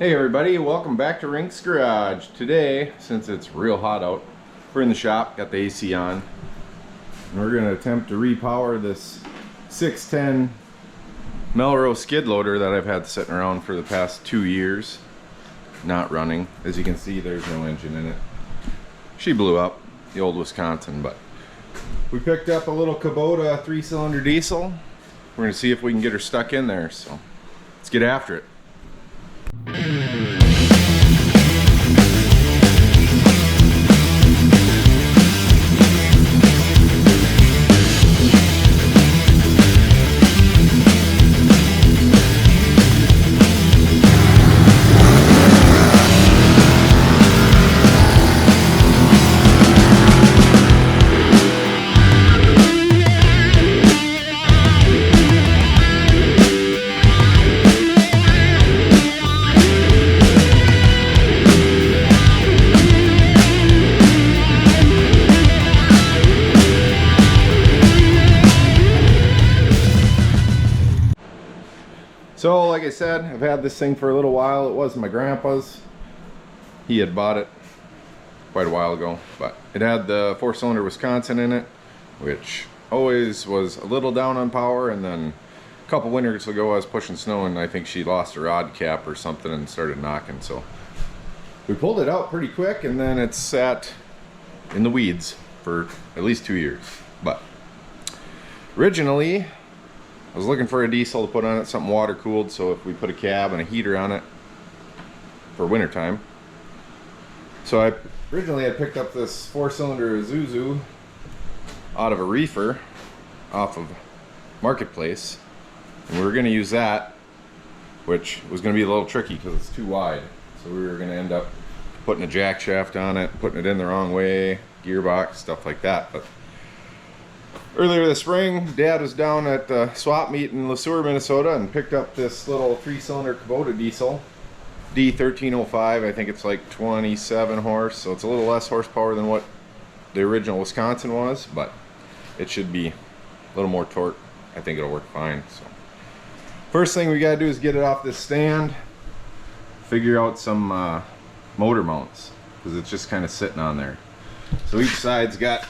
Hey everybody, welcome back to Rink's Garage. Today, since it's real hot out, we're in the shop, got the AC on, and we're going to attempt to repower this 610 Melrose skid loader that I've had sitting around for the past 2 years. Not running. As you can see, there's no engine in it. She blew up, the old Wisconsin, but we picked up a little Kubota 3-cylinder diesel. We're going to see if we can get her stuck in there, so let's get after it. So, like I said, I've had this thing for a little while. It was my grandpa's. He had bought it quite a while ago, but it had the 4-cylinder Wisconsin in it, which always was a little down on power. And then a couple winters ago I was pushing snow and I think she lost a rod cap or something and started knocking. So we pulled it out pretty quick, and then it sat in the weeds for at least 2 years. But originally I was looking for a diesel to put on it, something water cooled, so if we put a cab and a heater on it for winter time. So I originally had picked up this 4-cylinder Isuzu out of a reefer off of Marketplace, and we were going to use that, which was going to be a little tricky because it's too wide. So we were going to end up putting a jack shaft on it, putting it in the wrong way, gearbox, stuff like that. But earlier this spring, Dad was down at the swap meet in LeSueur, Minnesota, and picked up this little 3-cylinder Kubota diesel, D1305. I think it's like 27 horse, so it's a little less horsepower than what the original Wisconsin was, but it should be a little more torque. I think it'll work fine. So first thing we gotta do is get it off this stand, figure out some motor mounts, because it's just kind of sitting on there. So each side's got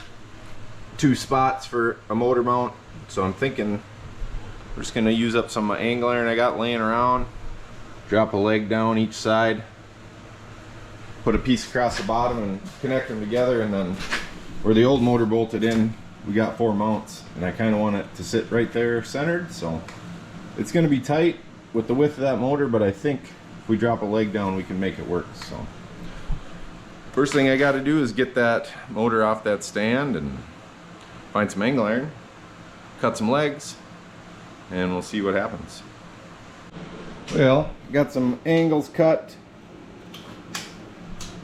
2 spots for a motor mount, so I'm thinking we're just gonna use up some angle iron I got laying around, drop a leg down each side, put a piece across the bottom and connect them together, and then where the old motor bolted in, we got 4 mounts, and I kind of want it to sit right there centered. So it's gonna be tight with the width of that motor, but I think if we drop a leg down we can make it work. So first thing I got to do is get that motor off that stand and find some angle iron, cut some legs, and we'll see what happens. Well, got some angles cut.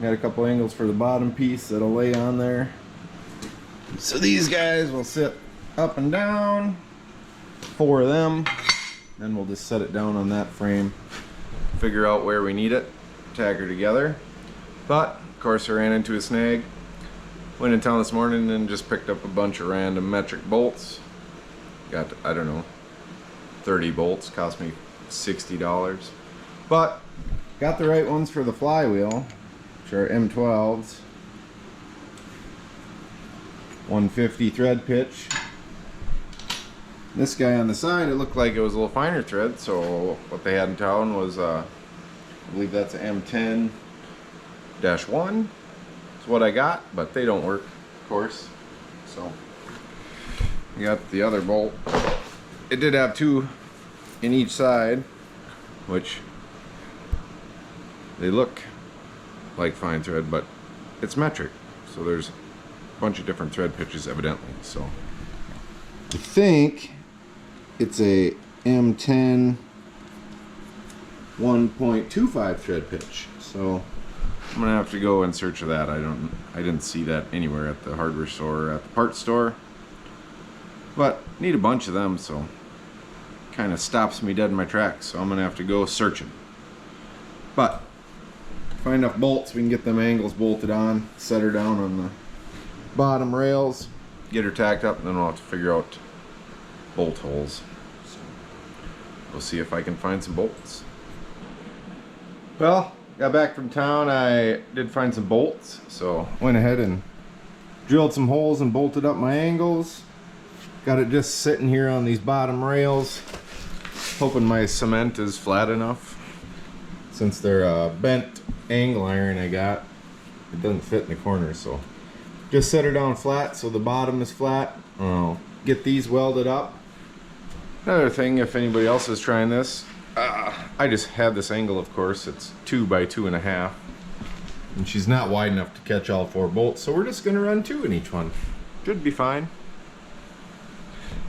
Got a couple angles for the bottom piece that'll lay on there. So these guys will sit up and down, 4 of them. Then we'll just set it down on that frame, figure out where we need it, tag her together. But of course I ran into a snag. Went in town this morning and just picked up a bunch of random metric bolts. Got, I don't know, 30 bolts, cost me $60. But got the right ones for the flywheel, which are M12s. 150 thread pitch. This guy on the side, it looked like it was a little finer thread, so what they had in town was, I believe that's an M10-1. It's what I got, but they don't work, of course. So we got the other bolt. It did have 2 in each side, which they look like fine thread, but it's metric, so there's a bunch of different thread pitches evidently. So I think it's a M10 1.25 thread pitch. So I'm gonna have to go in search of that. I didn't see that anywhere at the hardware store or at the parts store. But need a bunch of them, so kind of stops me dead in my tracks. So I'm gonna have to go searching. But find enough bolts, we can get them angles bolted on, set her down on the bottom rails, get her tacked up, and then we'll have to figure out bolt holes. So we'll see if I can find some bolts. Well, got back from town. I did find some bolts, so went ahead and drilled some holes and bolted up my angles. Got it just sitting here on these bottom rails, hoping my cement is flat enough. Since they're bent angle iron I got, it doesn't fit in the corners, so just set her down flat so the bottom is flat. I'll get these welded up. Another thing, if anybody else is trying this, I just have this angle, of course, it's 2 by 2.5, and she's not wide enough to catch all 4 bolts, so we're just going to run 2 in each one. Should be fine.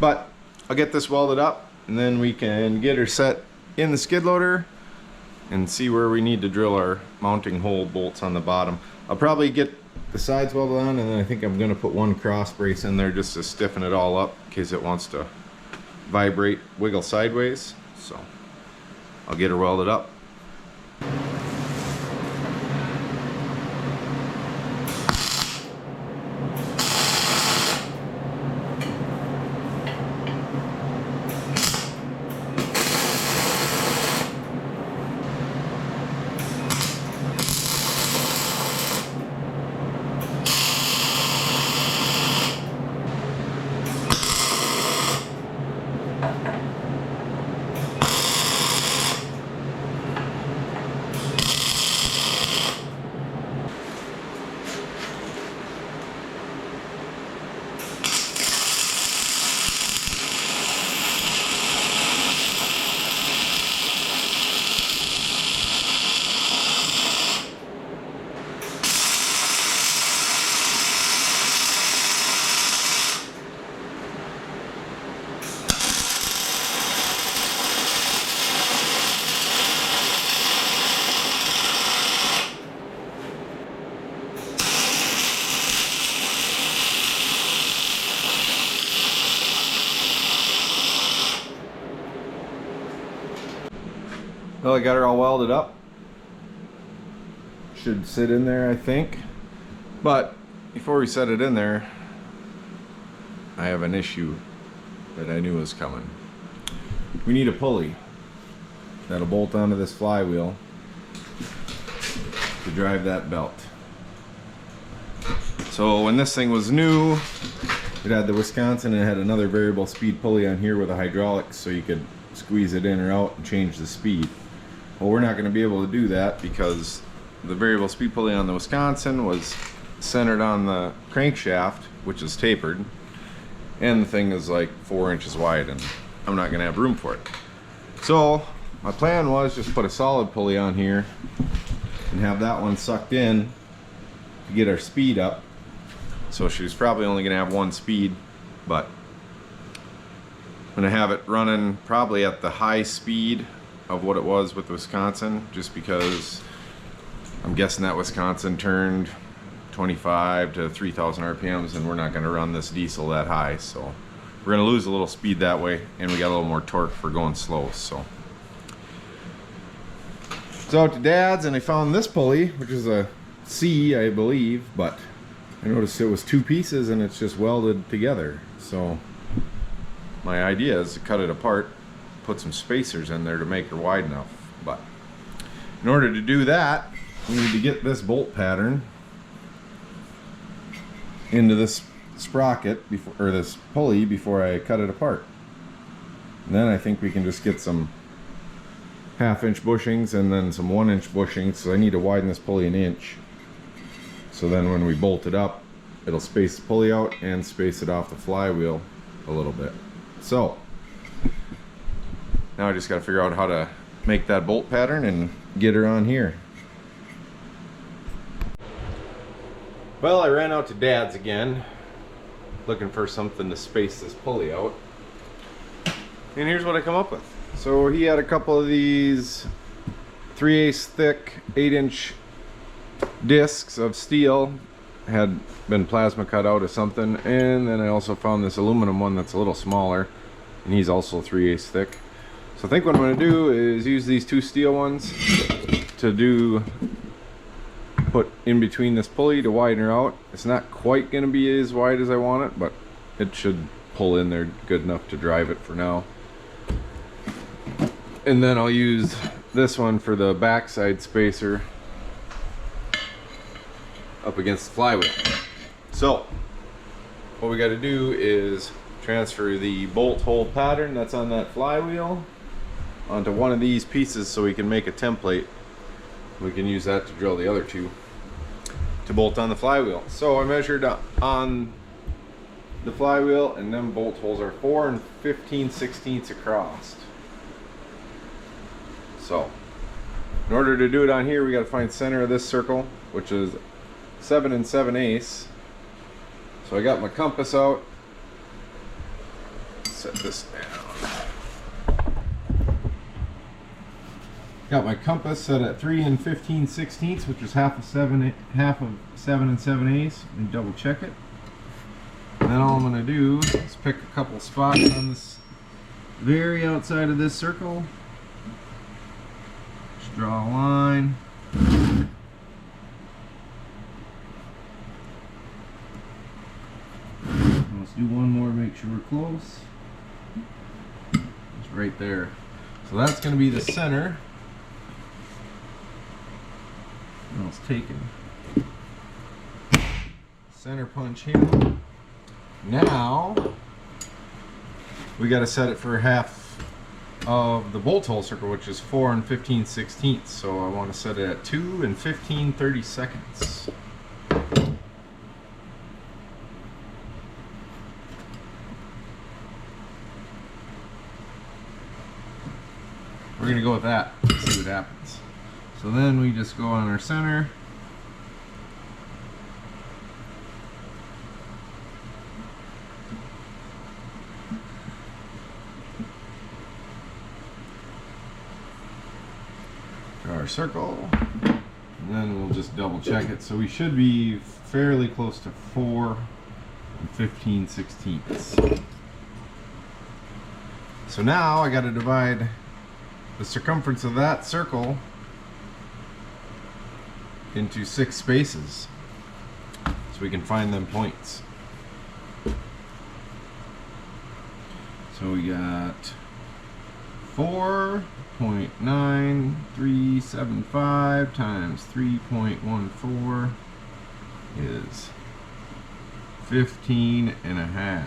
But I'll get this welded up, and then we can get her set in the skid loader and see where we need to drill our mounting hole bolts on the bottom. I'll probably get the sides welded on, and then I think I'm going to put one cross brace in there just to stiffen it all up in case it wants to vibrate, wiggle sideways. So I'll get her welded up. Well, I got her all welded up. Should sit in there, I think. But before we set it in there, I have an issue that I knew was coming. We need a pulley that'll bolt onto this flywheel to drive that belt. So when this thing was new, it had the Wisconsin and it had another variable speed pulley on here with a hydraulics, so you could squeeze it in or out and change the speed. Well, we're not going to be able to do that because the variable speed pulley on the Wisconsin was centered on the crankshaft, which is tapered, and the thing is like 4 inches wide, and I'm not going to have room for it. So my plan was just put a solid pulley on here and have that one sucked in to get our speed up. So she's probably only going to have 1 speed, but I'm going to have it running probably at the high speed of what it was with Wisconsin, just because I'm guessing that Wisconsin turned 25 to 3,000 RPMs, and we're not going to run this diesel that high, so we're going to lose a little speed that way, and we got a little more torque for going slow. So out to Dad's, and I found this pulley, which is a C, I believe, but I noticed it was 2 pieces and it's just welded together. So my idea is to cut it apart, put some spacers in there to make her wide enough. But in order to do that, we need to get this bolt pattern into this sprocket before, or this pulley, before I cut it apart. And then I think we can just get some 1/2 inch bushings and then some 1 inch bushings. So I need to widen this pulley 1 inch. So then when we bolt it up, it'll space the pulley out and space it off the flywheel a little bit. So now I just got to figure out how to make that bolt pattern and get her on here. Well, I ran out to Dad's again, looking for something to space this pulley out. And here's what I come up with. So he had a couple of these 3/8 thick 8 inch discs of steel, had been plasma cut out of something, and then I also found this aluminum one that's a little smaller, and he's also 3/8 thick. So I think what I'm going to do is use these 2 steel ones to put in between this pulley to widen her out. It's not quite going to be as wide as I want it, but it should pull in there good enough to drive it for now. And then I'll use this one for the backside spacer up against the flywheel. So what we got to do is transfer the bolt hole pattern that's on that flywheel onto one of these pieces so we can make a template. We can use that to drill the other two to bolt on the flywheel. So I measured on the flywheel, and them bolt holes are 4 15/16 across. So in order to do it on here, we got to find center of this circle, which is 7 7/8. So I got my compass out. Set this down. Got my compass set at 3 15/16, which is half of 7 7/8, and double check it. And then all I'm going to do is pick a couple spots on this very outside of this circle. Just draw a line. Let's do one more to make sure we're close. It's right there. So that's going to be the center. Now it's taken. Center punch here. Now we got to set it for half of the bolt hole circle, which is 4 15/16. So I want to set it at 2 15/32. We're going to go with that, see what happens. So then we just go on our center. Draw our circle. And then we'll just double check it. So we should be fairly close to 4 15/16. So now I got to divide the circumference of that circle into 6 spaces so we can find them points. So we got 4.9375 times 3.14 is 15.5.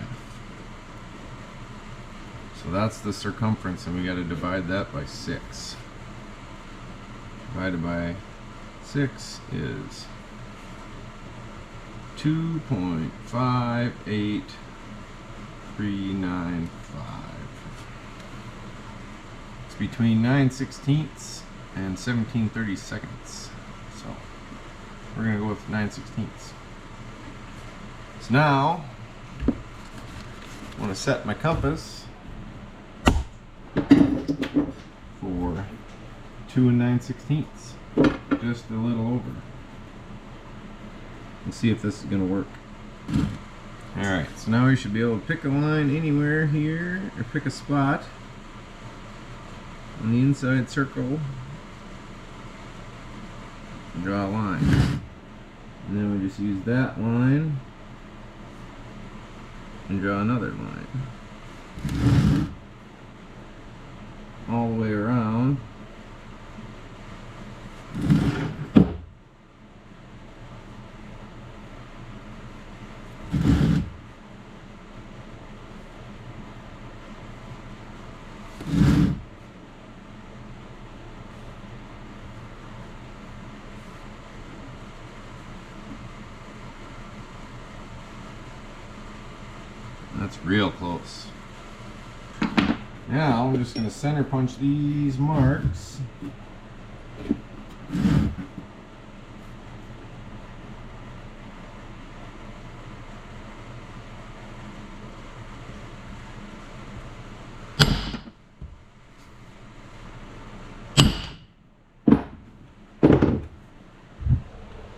So that's the circumference, and we got to divide that by 6. Divided by 6 is 2.58395. It's between 9/16 and 17/32. So we're going to go with 9/16. So now I want to set my compass for 2 9/16, just a little over. Let's see if this is going to work. Alright, so now we should be able to pick a line anywhere here, or pick a spot on the inside circle and draw a line. And then we just use that line and draw another line all the way around. That's real close. Now I'm just going to center punch these marks.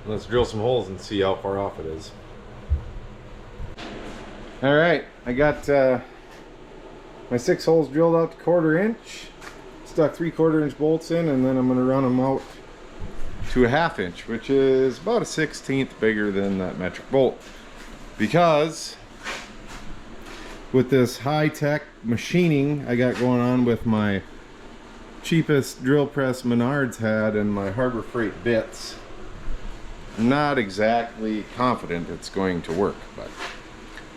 Let's drill some holes and see how far off it is. Alright, I got my 6 holes drilled out to 1/4 inch, stuck 3/4 inch bolts in, and then I'm going to run them out to a 1/2 inch, which is about a 1/16 bigger than that metric bolt. Because with this high-tech machining I got going on with my cheapest drill press Menards had and my Harbor Freight bits. I'm not exactly confident it's going to work, but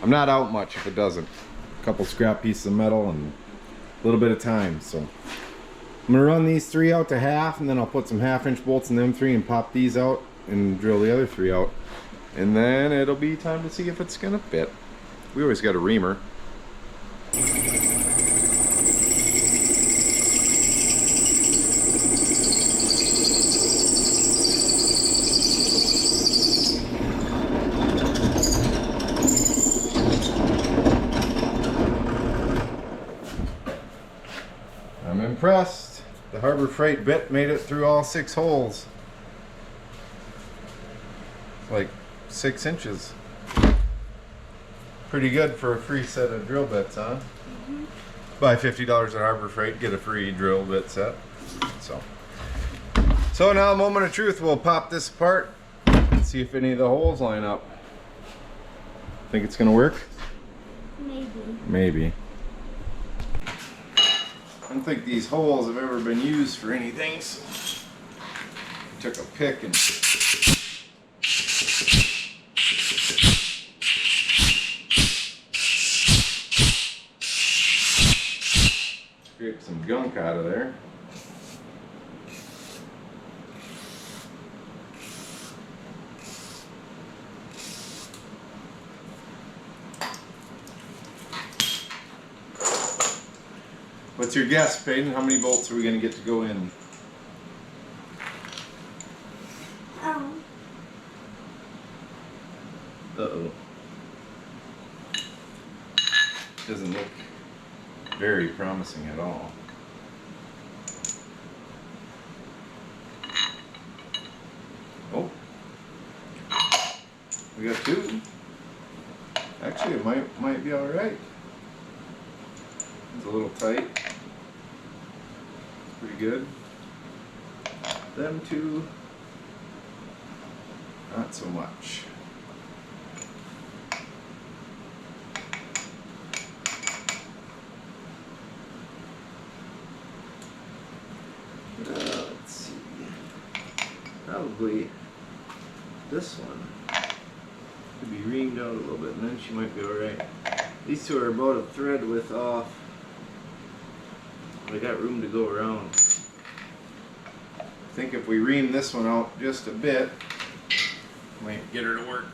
I'm not out much if it doesn't. A couple scrap pieces of metal and a little bit of time. So I'm gonna run these 3 out to half, and then I'll put some 1/2-inch bolts in them 3 and pop these out and drill the other 3 out. And then it'll be time to see if it's gonna fit. We always got a reamer. I'm impressed. The Harbor Freight bit made it through all 6 holes. Like 6 inches. Pretty good for a free set of drill bits, huh? Mm-hmm. Buy $50 at Harbor Freight, get a free drill bit set. So now, moment of truth, we'll pop this apart and see if any of the holes line up. Think it's gonna work? Maybe. Maybe. I don't think these holes have ever been used for anything, so I took a pick and scrape some gunk out of there. What's your guess, Peyton? How many bolts are we going to get to go in? Uh-oh. Doesn't look very promising at all. Oh. We got 2. Actually, it might be alright. It's a little tight. Pretty good. Them 2, not so much. Let's see. Probably this one could be reamed out a little bit, and then she might be alright. These 2 are about a thread width off. I got room to go around. I think if we ream this one out just a bit, might get her to work.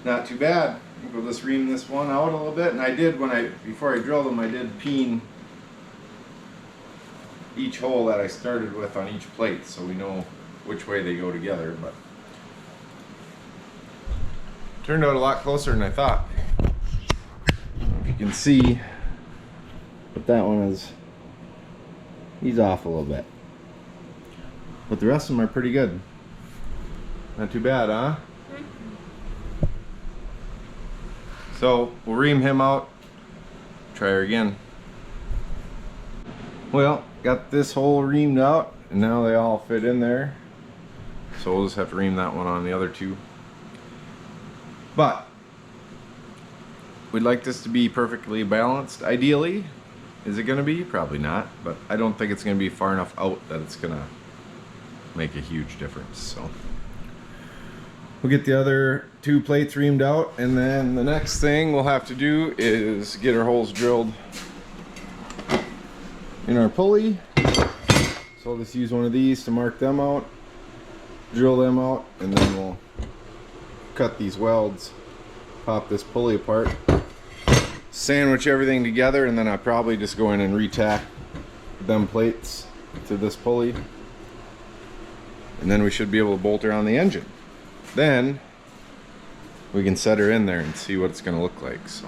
Not too bad. I think we'll just ream this one out a little bit. And I did, before I drilled them, I did peen each hole that I started with on each plate, so we know which way they go together. But turned out a lot closer than I thought. You can see, but that one is, he's off a little bit, but the rest of them are pretty good. Not too bad, huh? Mm-hmm. So we'll ream him out, try her again. Well, got this hole reamed out, and now they all fit in there, so we'll just have to ream that one on the other 2. But we'd like this to be perfectly balanced, ideally. Is it going to be? Probably not, but I don't think it's going to be far enough out that it's going to make a huge difference. So we'll get the other 2 plates reamed out, and then the next thing we'll have to do is get our holes drilled in our pulley. So I'll just use one of these to mark them out, drill them out, and then we'll cut these welds, pop this pulley apart, sandwich everything together, and then I'll probably just go in and re-tack them plates to this pulley, and then we should be able to bolt her on the engine. Then we can set her in there and see what it's going to look like. So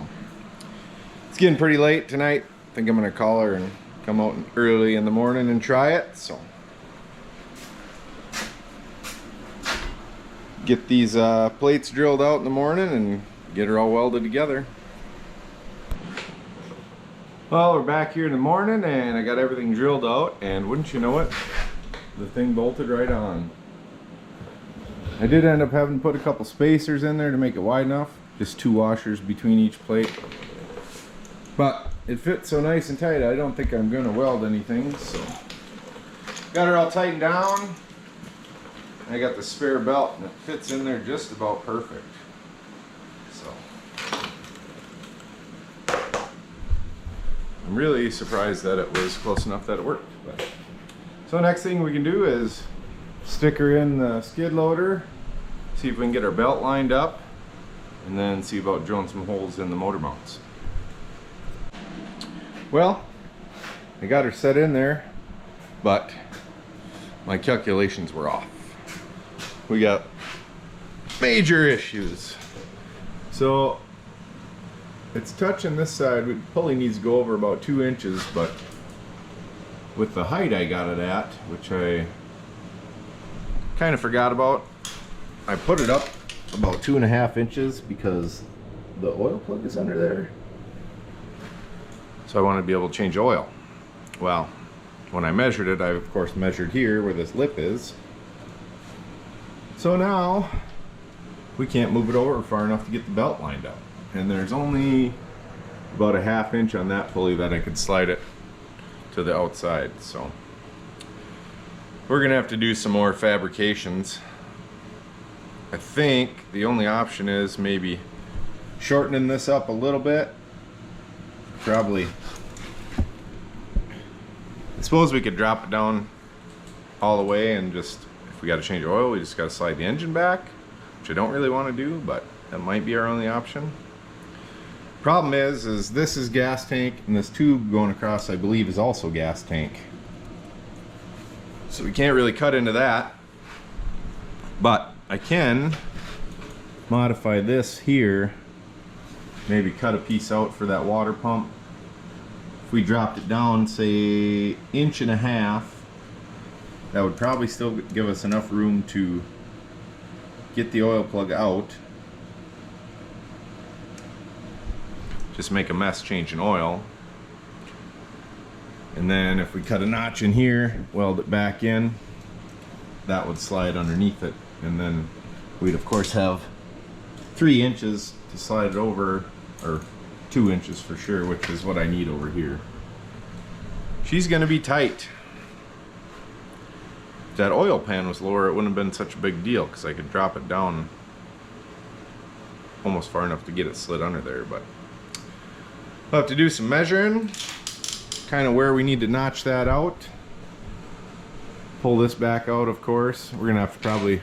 it's getting pretty late tonight. I think I'm going to call her and come out early in the morning and try it. So get these plates drilled out in the morning and get her all welded together. Well, we're back here in the morning and I got everything drilled out, and wouldn't you know it, the thing bolted right on. I did end up having to put a couple spacers in there to make it wide enough, just 2 washers between each plate. But it fits so nice and tight, I don't think I'm gonna weld anything, so. Got her all tightened down. I got the spare belt and it fits in there just about perfect. So. I'm really surprised that it was close enough that it worked. But. So next thing we can do is stick her in the skid loader, see if we can get our belt lined up, and then see about drilling some holes in the motor mounts. Well, I got her set in there, but my calculations were off. We got major issues. So it's touching this side. It probably needs to go over about 2 inches, but with the height I got it at, which I kind of forgot about, I put it up about 2.5 inches because the oil plug is under there. So I want to be able to change oil. Well, when I measured it, I of course measured here where this lip is. So now we can't move it over far enough to get the belt lined up. And there's only about 1/2 inch on that pulley that I could slide it to the outside. So we're gonna have to do some more fabrications. I think the only option is maybe shortening this up a little bit. Probably, I suppose we could drop it down all the way and just, if we got to change oil, we just got to slide the engine back, which I don't really want to do, but that might be our only option. Problem is this is gas tank, and this tube going across, I believe, is also gas tank. So we can't really cut into that, but I can modify this here, maybe cut a piece out for that water pump. If we dropped it down, say 1.5 inches, that would probably still give us enough room to get the oil plug out. Just make a mess changing oil. And then if we cut a notch in here, weld it back in, that would slide underneath it. And then we'd of course have 3 inches to slide it over, or 2 inches for sure, which is what I need over here. She's gonna be tight. If that oil pan was lower, it wouldn't have been such a big deal because I could drop it down almost far enough to get it slid under there. But we'll have to do some measuring, kind of where we need to notch that out. Pull this back out, of course. We're gonna have to probably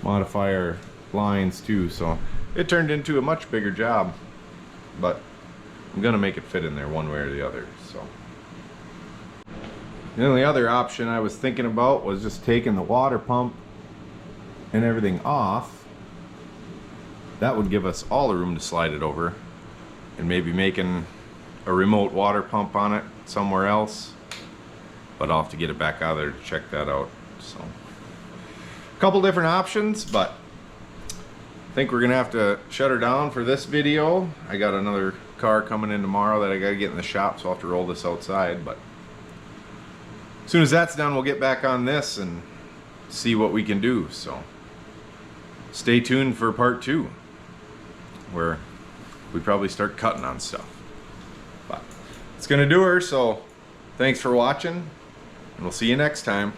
modify our lines too, so it turned into a much bigger job, but I'm gonna make it fit in there one way or the other. So the only other option I was thinking about was just taking the water pump and everything off. That would give us all the room to slide it over, and maybe making a remote water pump on it somewhere else, but I'll have to get it back out of there to check that out. So a couple different options, but I think we're gonna have to shut her down for this video. I got another car coming in tomorrow that I gotta get in the shop, so I'll have to roll this outside. But as soon as that's done, we'll get back on this and see what we can do. So stay tuned for part 2, where we probably start cutting on stuff. But it's gonna do her, so thanks for watching, and we'll see you next time.